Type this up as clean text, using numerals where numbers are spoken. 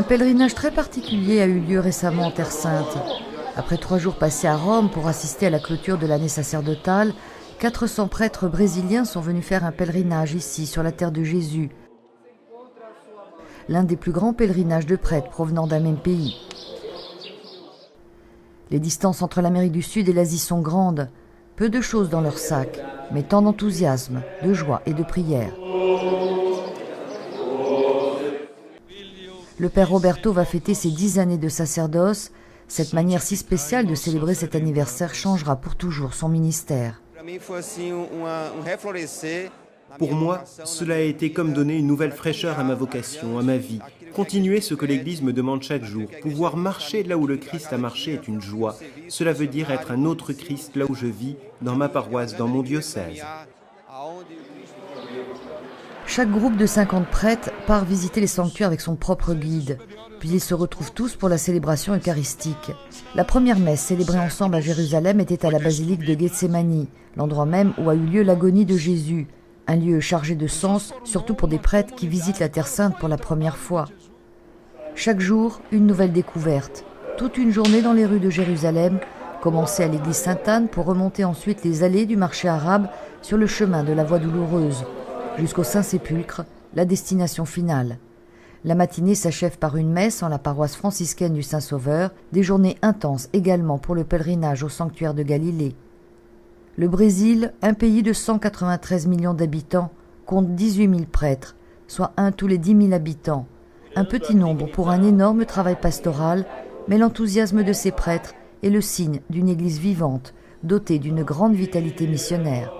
Un pèlerinage très particulier a eu lieu récemment en Terre Sainte. Après 3 jours passés à Rome pour assister à la clôture de l'année sacerdotale, 400 prêtres brésiliens sont venus faire un pèlerinage ici, sur la terre de Jésus. L'un des plus grands pèlerinages de prêtres provenant d'un même pays. Les distances entre l'Amérique du Sud et l'Asie sont grandes. Peu de choses dans leur sac, mais tant d'enthousiasme, de joie et de prière. Le père Roberto va fêter ses 10 années de sacerdoce. Cette manière si spéciale de célébrer cet anniversaire changera pour toujours son ministère. Pour moi, cela a été comme donner une nouvelle fraîcheur à ma vocation, à ma vie. Continuer ce que l'Église me demande chaque jour. Pouvoir marcher là où le Christ a marché est une joie. Cela veut dire être un autre Christ là où je vis, dans ma paroisse, dans mon diocèse. Chaque groupe de 50 prêtres part visiter les sanctuaires avec son propre guide. Puis ils se retrouvent tous pour la célébration eucharistique. La première messe célébrée ensemble à Jérusalem était à la basilique de Gethsémani, l'endroit même où a eu lieu l'agonie de Jésus. Un lieu chargé de sens, surtout pour des prêtres qui visitent la Terre Sainte pour la première fois. Chaque jour, une nouvelle découverte. Toute une journée dans les rues de Jérusalem, commencée à l'église Sainte-Anne pour remonter ensuite les allées du marché arabe sur le chemin de la Voie douloureuse, jusqu'au Saint-Sépulcre, la destination finale. La matinée s'achève par une messe en la paroisse franciscaine du Saint-Sauveur, des journées intenses également pour le pèlerinage au sanctuaire de Galilée. Le Brésil, un pays de 193 millions d'habitants, compte 18 000 prêtres, soit 1 tous les 10 000 habitants. Un petit nombre pour un énorme travail pastoral, mais l'enthousiasme de ces prêtres est le signe d'une église vivante, dotée d'une grande vitalité missionnaire.